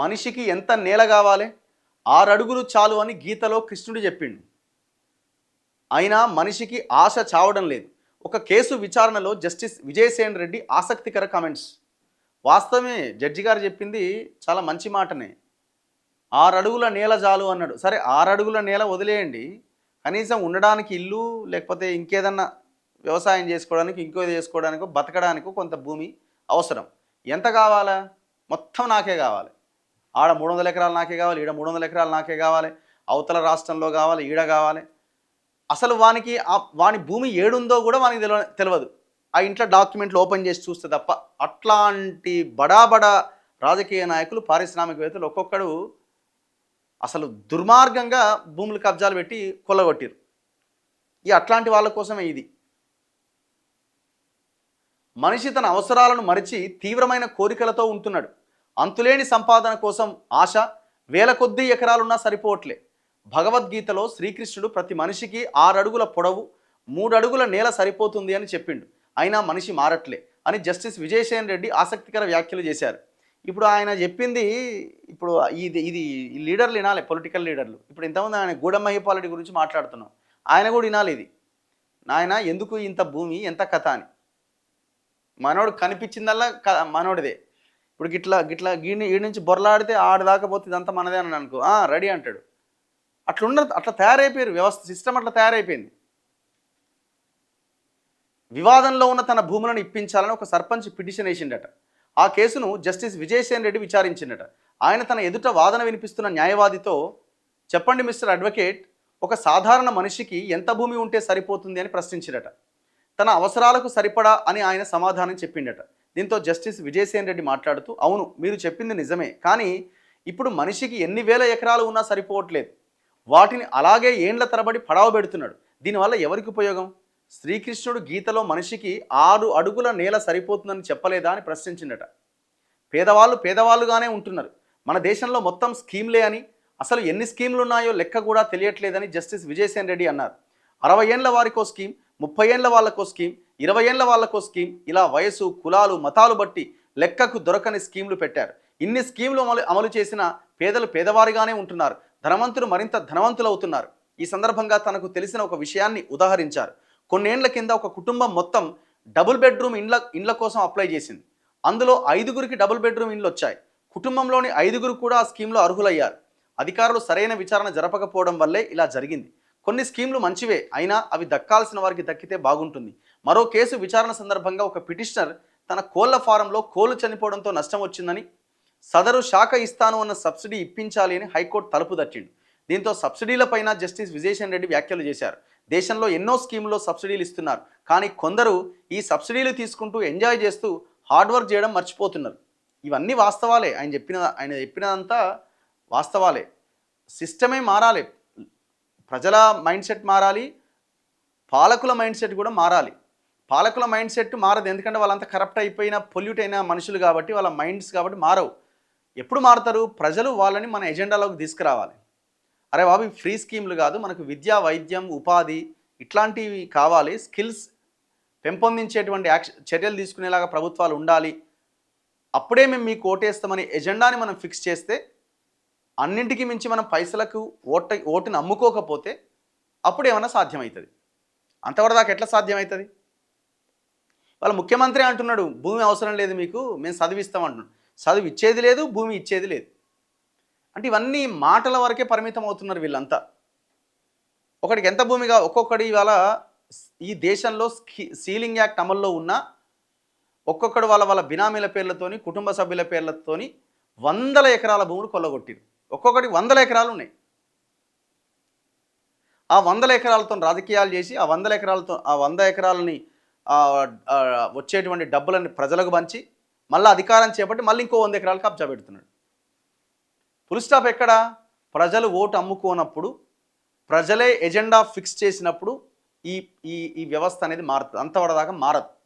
మనిషికి ఎంత నేల కావాలి? 6 అడుగులు చాలు అని గీతలో కృష్ణుడు చెప్పిండు. అయినా మనిషికి ఆశ చావడం లేదు. ఒక కేసు విచారణలో జస్టిస్ విజయసేన్ రెడ్డి ఆసక్తికర కామెంట్స్. వాస్తవమే, జడ్జి గారు చెప్పింది చాలా మంచి మాటనే. 6 అడుగుల నేల చాలు అన్నాడు. సరే 6 అడుగుల నేల వదిలేయండి, కనీసం ఉండడానికి ఇల్లు, లేకపోతే ఇంకేదన్నా వ్యవసాయం చేసుకోవడానికి, ఇంకో చేసుకోవడానికో, బతకడానికో కొంత భూమి అవసరం. ఎంత కావాలా? మొత్తం నాకే కావాలి. ఆడ 300 ఎకరాలు నాకే కావాలి, ఈడ 300 ఎకరాలు నాకే కావాలి, అవతల రాష్ట్రంలో కావాలి, ఈడ కావాలి. అసలు వాని భూమి ఏడుందో కూడా వానికి తెలియదు. ఆ ఇంట్లో డాక్యుమెంట్లు ఓపెన్ చేసి చూస్తే తప్ప. అట్లాంటి బడా రాజకీయ నాయకులు, పారిశ్రామికవేత్తలు ఒక్కొక్కడు అసలు దుర్మార్గంగా భూములు కబ్జాలు పెట్టి కొల్లగొట్టారు. అట్లాంటి వాళ్ళ కోసమే ఇది. మనిషి తన అవసరాలను మరిచి తీవ్రమైన కోరికలతో ఉంటున్నాడు. అంతులేని సంపాదన కోసం ఆశ, వేల కొద్దీ ఎకరాలున్నా సరిపోవట్లే. భగవద్గీతలో శ్రీకృష్ణుడు ప్రతి మనిషికి 6 అడుగుల పొడవు, 3 అడుగుల నేల సరిపోతుంది అని చెప్పిండు. అయినా మనిషి మారట్లే అని జస్టిస్ విజయసేన్ రెడ్డి ఆసక్తికర వ్యాఖ్యలు చేశారు. ఇప్పుడు ఆయన చెప్పింది, ఇప్పుడు ఇది లీడర్లు వినాలి, పొలిటికల్ లీడర్లు. ఇప్పుడు ఇంతమంది ఆయన గూడెం మహిపాల్ గురించి మాట్లాడుతున్నాం, ఆయన కూడా వినాలి. ఇది నాయన ఎందుకు ఇంత భూమి, ఎంత కథ అని. మనోడు కనిపించిందల్లా మనోడిదే. ఇప్పుడు గిట్లా ఈడి నుంచి బొరలాడితే ఆడదాకపోతే ఇదంతా మనదే అని అనుకో, రెడీ అంటాడు. అట్లా తయారైపోయారు వ్యవస్థ, సిస్టమ్ అట్లా తయారైపోయింది. వివాదంలో ఉన్న తన భూములను ఇప్పించాలని ఒక సర్పంచ్ పిటిషన్ వేసిండట. ఆ కేసును జస్టిస్ విజయసేన్ రెడ్డి విచారించిండట. ఆయన తన ఎదుట వాదన వినిపిస్తున్న న్యాయవాదితో, చెప్పండి మిస్టర్ అడ్వకేట్, ఒక సాధారణ మనిషికి ఎంత భూమి ఉంటే సరిపోతుంది అని ప్రశ్నించినట. తన అవసరాలకు సరిపడా అని ఆయన సమాధానం చెప్పిండట. దీంతో జస్టిస్ విజయసేన్ రెడ్డి మాట్లాడుతూ, అవును మీరు చెప్పింది నిజమే, కానీ ఇప్పుడు మనిషికి ఎన్ని వేల ఎకరాలు ఉన్నా సరిపోవట్లేదు. వాటిని అలాగే ఏండ్ల తరబడి పడావ పెడుతున్నాడు. దీనివల్ల ఎవరికి ఉపయోగం? శ్రీకృష్ణుడు గీతలో మనిషికి 6 అడుగుల నేల సరిపోతుందని చెప్పలేదా అని ప్రశ్నించిండట. పేదవాళ్ళుగానే ఉంటున్నారు. మన దేశంలో మొత్తం స్కీమ్లే అని, అసలు ఎన్ని స్కీమ్లు ఉన్నాయో లెక్క కూడా తెలియట్లేదని జస్టిస్ విజయసేన్ రెడ్డి అన్నారు. 60 ఏళ్ల వారికో స్కీమ్, 30 ఏళ్ల వాళ్ళకో స్కీమ్, 20 ఏళ్ల వాళ్ళకో స్కీమ్, ఇలా వయసు, కులాలు, మతాలు బట్టి లెక్కకు దొరకని స్కీమ్లు పెట్టారు. ఇన్ని స్కీమ్లు అమలు చేసిన పేదలు పేదవారిగానే ఉంటున్నారు, ధనవంతులు మరింత ధనవంతులవుతున్నారు. ఈ సందర్భంగా తనకు తెలిసిన ఒక విషయాన్ని ఉదాహరించారు. కొన్నేళ్ల కింద ఒక కుటుంబం మొత్తం డబుల్ బెడ్రూమ్ ఇండ్ల కోసం అప్లై చేసింది. అందులో 5గురికి డబుల్ బెడ్రూమ్ ఇండ్లు వచ్చాయి. కుటుంబంలోని 5గురు కూడా ఆ స్కీమ్లో అర్హులయ్యారు. అధికారులు సరైన విచారణ జరపకపోవడం వల్లే ఇలా జరిగింది. కొన్ని స్కీమ్లు మంచివే, అయినా అవి దక్కాల్సిన వారికి దక్కితే బాగుంటుంది. మరో కేసు విచారణ సందర్భంగా ఒక పిటిషనర్ తన కోళ్ల ఫారంలో కోళ్లు చనిపోవడంతో నష్టం వచ్చిందని, సదరు శాఖ ఇస్తాను అన్న సబ్సిడీ ఇప్పించాలి అని హైకోర్టు తలుపు తట్టిండు. దీంతో సబ్సిడీలపైన జస్టిస్ విజయసేన్ రెడ్డి వ్యాఖ్యలు చేశారు. దేశంలో ఎన్నో స్కీముల్లో సబ్సిడీలు ఇస్తున్నారు, కానీ కొందరు ఈ సబ్సిడీలు తీసుకుంటూ ఎంజాయ్ చేస్తూ హార్డ్ వర్క్ చేయడం మర్చిపోతున్నారు. ఇవన్నీ వాస్తవాలే, ఆయన చెప్పినదంతా వాస్తవాలే. సిస్టమే మారాలి, ప్రజల మైండ్ సెట్ మారాలి, పాలకుల మైండ్ సెట్ కూడా మారాలి. పాలకుల మైండ్ సెట్ మారదు, ఎందుకంటే వాళ్ళంతా కరప్ట్ అయిపోయిన, పొల్యూట్ అయిన మనుషులు కాబట్టి, వాళ్ళ మైండ్స్ కాబట్టి మారవు. ఎప్పుడు మారుతారు? ప్రజలు వాళ్ళని మన ఎజెండాలోకి తీసుకురావాలి. అరే బాబు, ఫ్రీ స్కీమ్లు కాదు, మనకు విద్య, వైద్యం, ఉపాధి ఇట్లాంటివి కావాలి. స్కిల్స్ పెంపొందించేటువంటి చర్యలు తీసుకునేలాగా ప్రభుత్వాలు ఉండాలి. అప్పుడే మేము మీకు ఓటేస్తామని ఎజెండాని మనం ఫిక్స్ చేస్తే, అన్నింటికి మించి మనం పైసలకు ఓటుని అమ్ముకోకపోతే అప్పుడు ఏమన్నా సాధ్యమవుతుంది. అంతవరదాకా ఎట్లా సాధ్యమవుతుంది? వాళ్ళ ముఖ్యమంత్రి అంటున్నాడు, భూమి అవసరం లేదు మీకు, మేము చదివిస్తాం అంటున్నాడు. చదువు ఇచ్చేది లేదు, భూమి ఇచ్చేది లేదు. అంటే ఇవన్నీ మాటల వరకే పరిమితం అవుతున్నారు వీళ్ళంతా. ఒకటికి ఎంత భూమిగా ఒక్కొక్కడి ఇవాళ ఈ దేశంలో సీలింగ్ యాక్ట్ అమల్లో ఉన్న ఒక్కొక్కడు వాళ్ళ బినామీల పేర్లతోని, కుటుంబ సభ్యుల పేర్లతోని 100 ఎకరాల భూములు కొల్లగొట్టిరు. ఒక్కొక్కటి 100 ఎకరాలు ఉన్నాయి. ఆ 100 ఎకరాలతో రాజకీయాలు చేసి, ఆ 100 ఎకరాలని వచ్చేటువంటి డబ్బులని ప్రజలకు పంచి, మళ్ళీ అధికారం చేపట్టి మళ్ళీ ఇంకో 100 ఎకరాలు కబ్జా పెడుతున్నాడు. ఫుల్ స్టాప్ ఎక్కడ? ప్రజలు ఓటు అమ్ముకోనప్పుడు, ప్రజలే ఎజెండా ఫిక్స్ చేసినప్పుడు ఈ వ్యవస్థ అనేది మారుతుంది. అంతవరదాకా మారదు.